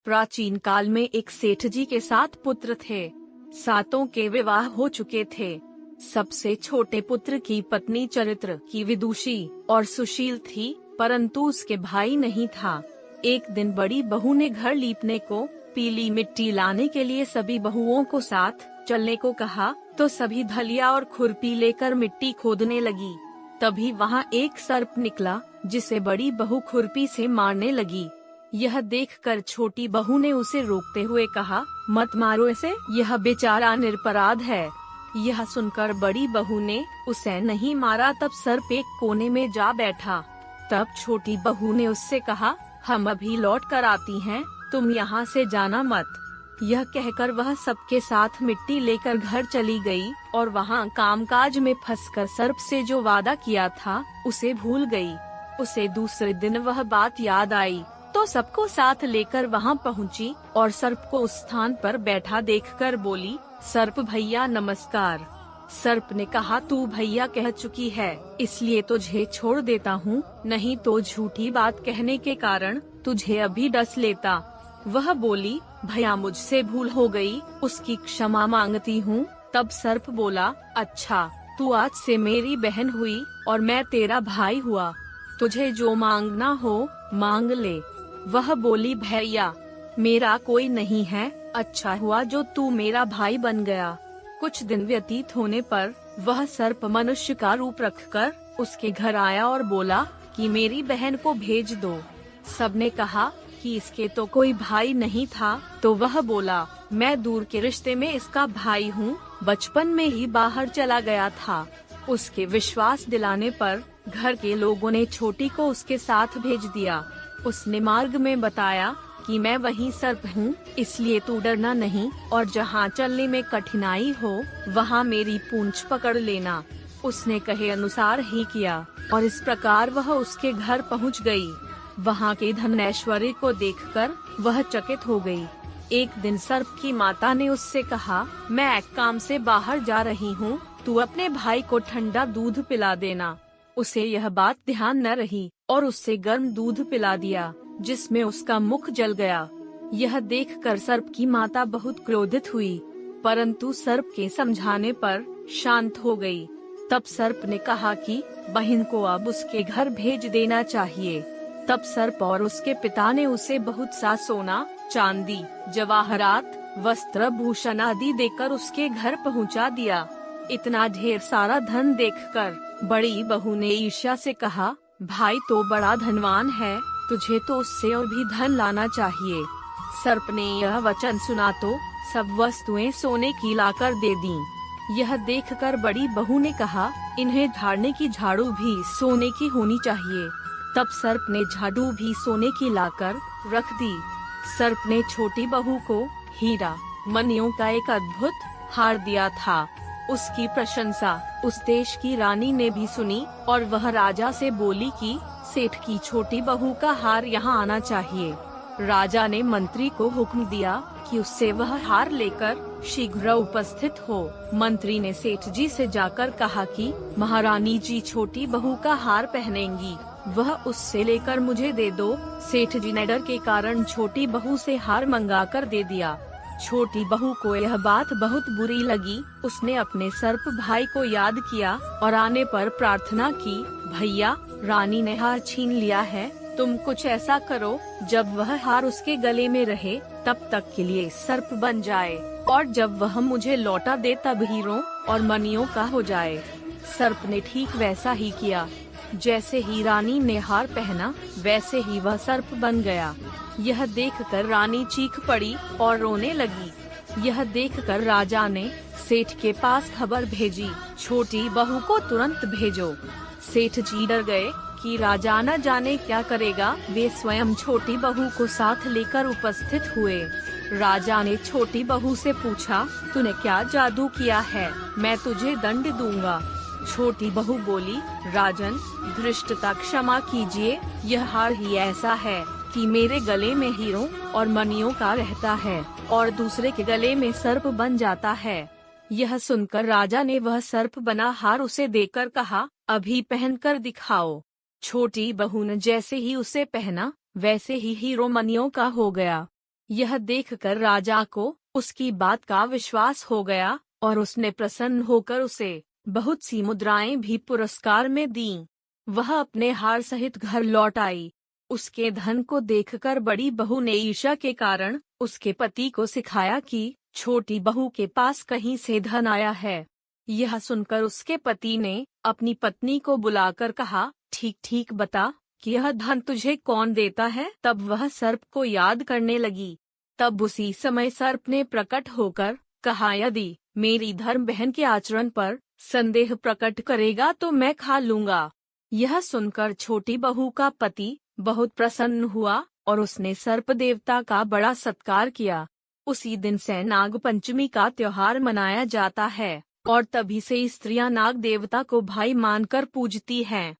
प्राचीन काल में एक सेठ जी के 7 पुत्र थे। 7 के विवाह हो चुके थे। सबसे छोटे पुत्र की पत्नी चरित्र की विदुषी और सुशील थी, परंतु उसके भाई नहीं था। एक दिन बड़ी बहू ने घर लीपने को पीली मिट्टी लाने के लिए सभी बहुओं को साथ चलने को कहा, तो सभी धलिया और खुरपी लेकर मिट्टी खोदने लगी। तभी वहाँ एक सर्प निकला, जिसे बड़ी बहू खुरपी से मारने लगी। यह देखकर छोटी बहू ने उसे रोकते हुए कहा, मत मारो इसे, यह बेचारा निरपराध है। यह सुनकर बड़ी बहू ने उसे नहीं मारा। तब सर्प एक कोने में जा बैठा। तब छोटी बहू ने उससे कहा, हम अभी लौट कर आती हैं, तुम यहाँ से जाना मत। यह कहकर वह सबके साथ मिट्टी लेकर घर चली गई और वहाँ कामकाज में फंसकर सर्प से जो वादा किया था उसे भूल गई। उसे दूसरे दिन वह बात याद आई, तो सबको साथ लेकर वहाँ पहुँची और सर्प को उस स्थान पर बैठा देखकर बोली, सर्प भैया नमस्कार। सर्प ने कहा, तू भैया कह चुकी है, इसलिए तुझे छोड़ देता हूँ, नहीं तो झूठी बात कहने के कारण तुझे अभी डस लेता। वह बोली, भैया मुझसे भूल हो गई, उसकी क्षमा मांगती हूँ। तब सर्प बोला, अच्छा, तू आज से मेरी बहन हुई और मैं तेरा भाई हुआ, तुझे जो मांगना हो मांग ले। वह बोली, भैया मेरा कोई नहीं है, अच्छा हुआ जो तू मेरा भाई बन गया। कुछ दिन व्यतीत होने पर वह सर्प मनुष्य का रूप रखकर उसके घर आया और बोला कि मेरी बहन को भेज दो। सबने कहा कि इसके तो कोई भाई नहीं था, तो वह बोला, मैं दूर के रिश्ते में इसका भाई हूँ, बचपन में ही बाहर चला गया था। उसके विश्वास दिलाने पर घर के लोगों ने छोटी को उसके साथ भेज दिया। उसने मार्ग में बताया कि मैं वही सर्प हूँ, इसलिए तू डरना नहीं और जहाँ चलने में कठिनाई हो वहाँ मेरी पूंछ पकड़ लेना। उसने कहे अनुसार ही किया और इस प्रकार वह उसके घर पहुँच गई। वहाँ के धन ऐश्वर्य को देखकर वह चकित हो गई। एक दिन सर्प की माता ने उससे कहा, मैं एक काम से बाहर जा रही हूँ, तू अपने भाई को ठंडा दूध पिला देना। उसे यह बात ध्यान न रही और उससे गर्म दूध पिला दिया, जिसमें उसका मुख जल गया। यह देखकर सर्प की माता बहुत क्रोधित हुई, परंतु सर्प के समझाने पर शांत हो गई। तब सर्प ने कहा कि बहन को अब उसके घर भेज देना चाहिए। तब सर्प और उसके पिता ने उसे बहुत सा सोना, चांदी, जवाहरात, वस्त्र, भूषण आदि देकर उसके घर पहुंचा दिया। इतना ढेर सारा धन देखकर बड़ी बहू ने ईर्ष्या से कहा, भाई तो बड़ा धनवान है, तुझे तो उससे और भी धन लाना चाहिए। सर्प ने यह वचन सुना तो सब वस्तुएं सोने की लाकर दे दी। यह देखकर बड़ी बहू ने कहा, इन्हें झाड़ने की झाड़ू भी सोने की होनी चाहिए। तब सर्प ने झाड़ू भी सोने की लाकर रख दी। सर्प ने छोटी बहू को हीरा मणियों का एक अद्भुत हार दिया था। उसकी प्रशंसा उस देश की रानी ने भी सुनी और वह राजा से बोली कि सेठ की छोटी बहू का हार यहाँ आना चाहिए। राजा ने मंत्री को हुक्म दिया कि उससे वह हार लेकर शीघ्र उपस्थित हो। मंत्री ने सेठ जी से जाकर कहा कि महारानी जी छोटी बहू का हार पहनेंगी, वह उससे लेकर मुझे दे दो। सेठ जी ने डर के कारण छोटी बहू से हार मंगाकर दे दिया। छोटी बहू को यह बात बहुत बुरी लगी। उसने अपने सर्प भाई को याद किया और आने पर प्रार्थना की, भैया रानी ने हार छीन लिया है, तुम कुछ ऐसा करो जब वह हार उसके गले में रहे तब तक के लिए सर्प बन जाए, और जब वह मुझे लौटा दे तब हीरों और मणियों का हो जाए। सर्प ने ठीक वैसा ही किया। जैसे ही रानी ने हार पहना वैसे ही वह सर्प बन गया। यह देखकर रानी चीख पड़ी और रोने लगी। यह देखकर राजा ने सेठ के पास खबर भेजी, छोटी बहू को तुरंत भेजो। सेठ जी डर गए कि राजा न जाने क्या करेगा। वे स्वयं छोटी बहू को साथ लेकर उपस्थित हुए। राजा ने छोटी बहू से पूछा, तूने क्या जादू किया है, मैं तुझे दंड दूंगा। छोटी बहू बोली, राजन धृष्टता क्षमा कीजिए, यह हार ही ऐसा है कि मेरे गले में हीरों और मणियों का रहता है और दूसरे के गले में सर्प बन जाता है। यह सुनकर राजा ने वह सर्प बना हार उसे देकर कहा, अभी पहनकर दिखाओ। छोटी बहू ने जैसे ही उसे पहना वैसे ही हीरो मणियों का हो गया। यह देखकर राजा को उसकी बात का विश्वास हो गया और उसने प्रसन्न होकर उसे बहुत सी मुद्राएं भी पुरस्कार में दीं। वह अपने हार सहित घर लौट आई। उसके धन को देखकर बड़ी बहू ने ईर्ष्या के कारण उसके पति को सिखाया कि छोटी बहू के पास कहीं से धन आया है। यह सुनकर उसके पति ने अपनी पत्नी को बुलाकर कहा, ठीक ठीक बता कि यह धन तुझे कौन देता है। तब वह सर्प को याद करने लगी। तब उसी समय सर्प ने प्रकट होकर कहा, यदि मेरी धर्म बहन के आचरण पर संदेह प्रकट करेगा तो मैं खा लूंगा। यह सुनकर छोटी बहू का पति बहुत प्रसन्न हुआ और उसने सर्प देवता का बड़ा सत्कार किया। उसी दिन से नाग पंचमी का त्योहार मनाया जाता है और तभी से स्त्रियां नाग देवता को भाई मानकर पूजती हैं।